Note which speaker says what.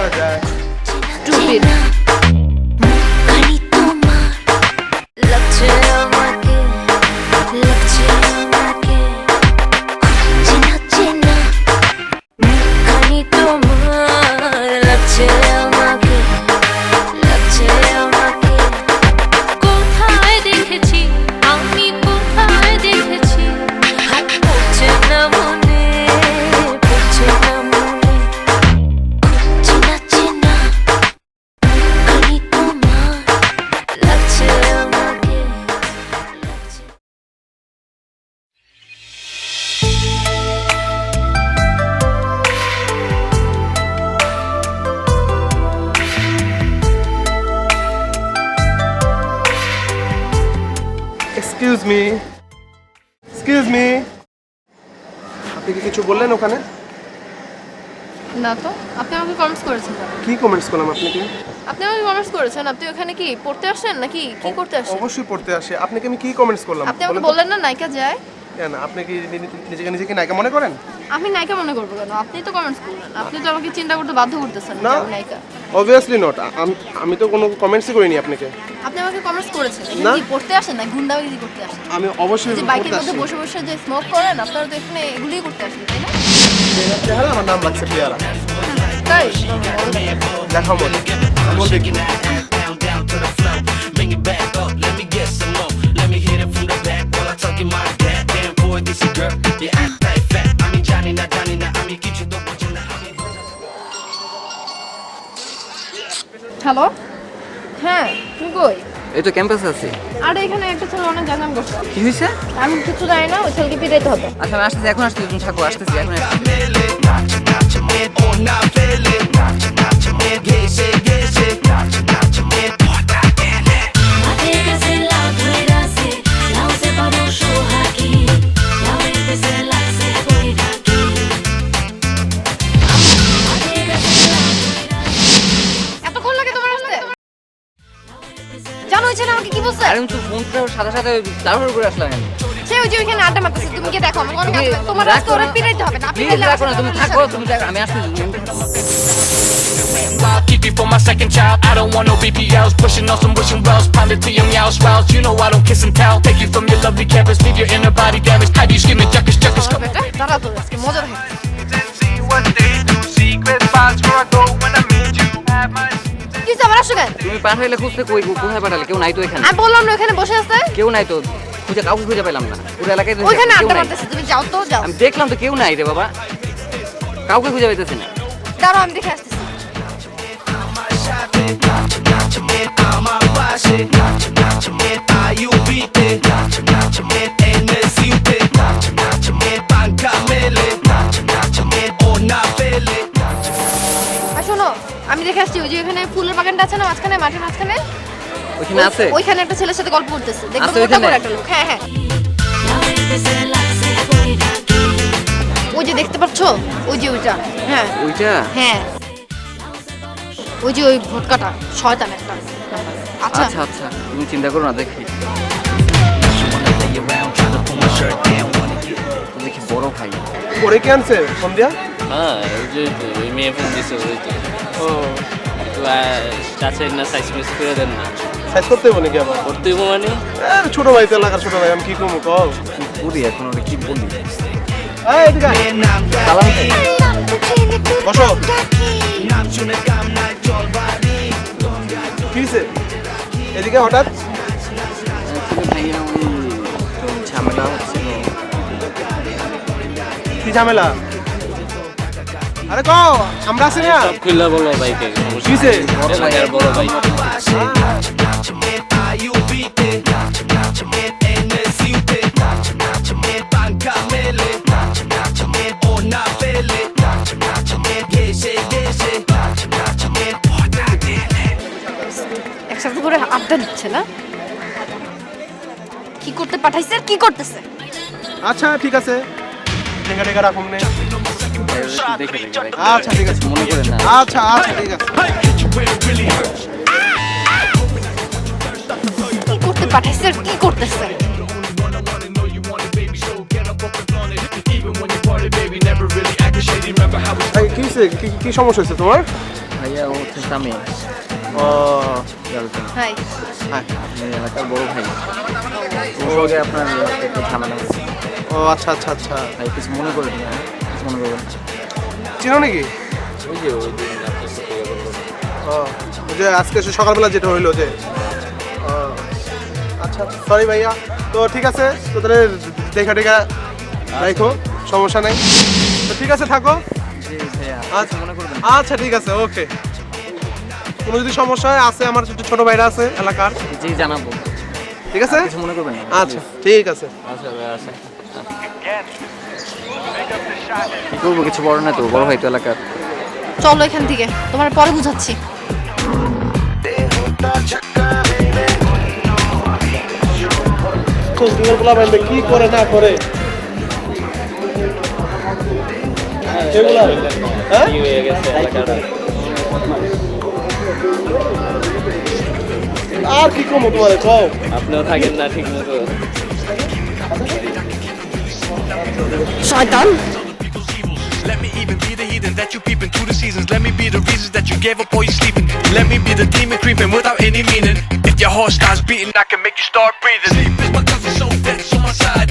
Speaker 1: করা যায়?
Speaker 2: Stupid
Speaker 1: excuse me, আপনি কি কিছু বললেন ওখানে?
Speaker 2: না তো, আপনি আমাকে কমেন্টস করেছেন।
Speaker 1: কি কমেন্টস করলাম আপনাকে?
Speaker 2: আপনি আমাকে কমেন্টস করেছেন। আপনি ওখানে কি পড়তে আসেন নাকি কি করতে আসেন?
Speaker 1: অবশ্যই পড়তে আসে। আপনাকে আমি কি কমেন্টস করলাম?
Speaker 2: আপনি আমাকে বললেন না নায়িকা যায়।
Speaker 1: কেন আপনি কি নিজেকে নায়িকা মনে করেন?
Speaker 2: আমি নায়িকা মনে করবো কেন? আপনি তো কমেন্টস করলেন। আপনি তো আমাকে চিন্তা করতে বাধ্য করতেছেন
Speaker 1: না,
Speaker 2: আমি নায়িকা।
Speaker 1: Obviously not. আমি তো কোনো কমেন্টসই করিনি আপনাকে।
Speaker 2: আপনি আমাকে কমেন্টস করেছেন।
Speaker 1: না।
Speaker 2: কি পড়তে আসেন না গুন্ডাগিরি করতে আসেন?
Speaker 1: আমি অবশ্যই
Speaker 2: যে বাইকের মধ্যে বসে বসে যে স্মোক করেন, আপনারা তো এখানে এগুলিই করতে আসেন, তাই না?
Speaker 1: চেহারা আমার নাম লাগছে পেয়ারা।
Speaker 2: তাই
Speaker 1: দেখা মনে বলবে কি?
Speaker 2: হ্যালো, হ্যাঁ তুমি কই?
Speaker 3: এই তো ক্যাম্পাসে আছি।
Speaker 2: আরে এখানে একটা ছেলে অনেক জানান করছে।
Speaker 3: কি হয়েছে?
Speaker 2: আমি কিছু জানি না, ওই ছেলেকে পিটাইতে হবে।
Speaker 3: আচ্ছা আমি আসতেছি, এখন আসতেছি, তুমি থাকো, আসতেছি এখন আসতেছি।
Speaker 2: এতক্ষণ লাগে তোমার আসতে? জানো ওই ছেলে আমাকে কি বলছে?
Speaker 3: আরে আমি তো ফোনটা সাথে সাথে তাড়াহুড়ো করে আসলাম আমি।
Speaker 2: সে ওই যে ওইখানে আড্ডা মারতেছে, তুমি কি দেখো? আমাকে অনেক
Speaker 3: তুমি
Speaker 2: আসবে। তোমার
Speaker 3: রাগ
Speaker 2: আজকে ওরা
Speaker 3: করো।
Speaker 2: পিটাইতে হবে না।
Speaker 3: প্লিজ
Speaker 2: পিটাইলে
Speaker 3: রাখো না,
Speaker 2: আমার
Speaker 3: তুমি
Speaker 2: সাথে
Speaker 3: থাকো, তুমি থাকো, আমি আসতেছি।
Speaker 4: I'll keep you for my second child. I don't want no BBLs, pushing on some wishing wells, pounded to your meows, wows. You know I don't kiss and tell. Take you from your lovely campus, leave your inner body damaged. How do you screaming, juckers, juckers, come
Speaker 2: বেটা, দাঁড়া তোর আজকে মজা হবে। কি আবার আসো কেন?
Speaker 3: তুমি পাঠাইলে খুঁজতে কই, কোথায় পাঠালে? কেউ নাই তো এখানে।
Speaker 2: আমি বললাম না ওখানে বসে আছে।
Speaker 3: কেউ নাই তো, খুঁজে কাউকে খুঁজে পেলাম না। পুরো এলাকায় তো
Speaker 2: ওইখানে
Speaker 3: কেউ
Speaker 2: আড্ডা
Speaker 3: নাই।
Speaker 2: মারতেছে, তুমি যাও তো যাও।
Speaker 3: আমি দেখলাম তো কেউ নাই রে বাবা, কাউকে খুঁজে পাইতেছি না।
Speaker 2: দাঁড়াও আমি দেখে আসতেছি। আর শোনো, আমি দেখে আসছি ওই যে ওখানে ফুলের বাগানটা আছে না মাঝখানে, মাঠের মাঝখানে
Speaker 3: ওইখানে আছে?
Speaker 2: ওইখানে একটা ছেলের সাথে গল্প করতেছে। দেখো
Speaker 3: আছে
Speaker 2: মোটা
Speaker 3: ওইখানে?
Speaker 2: করে একটা লোক। হ্যাঁ হ্যাঁ, ওই যে দেখতে পাচ্ছো, ওই যে ওইটা। হ্যাঁ
Speaker 3: ওইটা?
Speaker 2: হ্যাঁ, ওই যে ওই ভটকাটা শয়তান একটা। আচ্ছা
Speaker 3: আচ্ছা আচ্ছা, তুমি চিন্তা করো না, দেখি দেখি বড় ভাই।
Speaker 1: পরে কি আনছে সন্ধ্যা?
Speaker 5: হ্যাঁ, ওই যে ওই মেয়ে ফোন দিছে, ওই তো
Speaker 1: ও
Speaker 5: একটু চাচাই না সাইজ মিস করে দেন না।
Speaker 1: সাইজ করতে হবে নাকি আবার?
Speaker 5: করতে হইব মানে
Speaker 1: ছোট ভাই তো এলাকার ছোট ভাই, আমি কি করবো কল?
Speaker 3: বলি এখন ওরা কি বলি?
Speaker 1: এই এদিকে আয়।
Speaker 3: সালাম খাই।
Speaker 1: বসো। কি হয়েছে এদিকে হঠাৎ?
Speaker 3: ভাইয়া ওই একটু ঝামেলা হচ্ছিল।
Speaker 1: কি ঝামেলা? আরে কও, আমরা আছি না?
Speaker 5: সব খুললা বলো ভাইকে।
Speaker 1: কিসে?
Speaker 5: এলাকার বড় ভাই।
Speaker 2: একসাথে করে আড্ডা দিচ্ছে না? কি করতে পাঠাইছে আর কি করতেছে?
Speaker 1: আচ্ছা ঠিক আছে, টেকা টেকা রাখুন নে।
Speaker 3: দেখে দেখে
Speaker 1: আচ্ছা ঠিক আছে,
Speaker 3: মনে করেন না।
Speaker 1: আচ্ছা আচ্ছা ঠিক আছে।
Speaker 2: কি করতে পাঠাইছে আর কি করতেছে?
Speaker 1: এই, কি হয়েছে? কি সমস্যা হয়েছে তোমার?
Speaker 3: ভাইয়া ও হচ্ছে স্বামী
Speaker 1: ও
Speaker 3: গার্লফ্রেন্ড
Speaker 2: হাই
Speaker 1: হ্যাঁ
Speaker 3: আপনি এলাকার বড় ভাই ওর সঙ্গে আপনার একটু ঝামেলা হচ্ছে
Speaker 1: ও আচ্ছা আচ্ছা আচ্ছা
Speaker 3: ভাই কিছু মনে করেন না কিছু মনে করবেন না।
Speaker 1: চিনো নাকি
Speaker 3: ওই যে ওই দিন আপনার সাথে ইয়ে করলো।
Speaker 1: ও ওই যে আজকে সকালবেলা যেটা হইলো যে ও, আচ্ছা সরি ভাইয়া তো ঠিক আছে তো তাহলে দেখা টেকা রাখো সমস্যা নাই তো ঠিক আছে থাকো
Speaker 3: জি ভাইয়া
Speaker 1: আচ্ছা
Speaker 3: মনে করবেন না।
Speaker 1: আচ্ছা ঠিক আছে ওকে কোনো যদি সমস্যা হয় আছে আমার ছোট ভাইরা আছে এলাকার
Speaker 3: জি জানাবো
Speaker 1: ঠিক আছে
Speaker 3: কিছু মনে করবেন না
Speaker 1: আচ্ছা ঠিক আছে
Speaker 3: আচ্ছা ভাইয়া আচ্ছা কি করবো কিছু বড় না তো বড় ভাই তো এলাকার
Speaker 2: চলো এখান থেকে তোমার পরে বুঝাচ্ছি
Speaker 1: কি করে না করে এগুলা হ্যাঁ
Speaker 5: কি হয়ে গেছে এলাকাটা
Speaker 1: আর কি কমো তোমারে কও
Speaker 5: আপনিও থাকেন না ঠিক মতো
Speaker 2: শয়তান
Speaker 4: Let me even be the heathen that you peeping through the seasons. Let me be the reasons that you gave up while you sleeping. Let me be the demon creeping without any meaning. If your heart starts beating, I can make you start breathing. Sleep is my cousin, so that's on my side.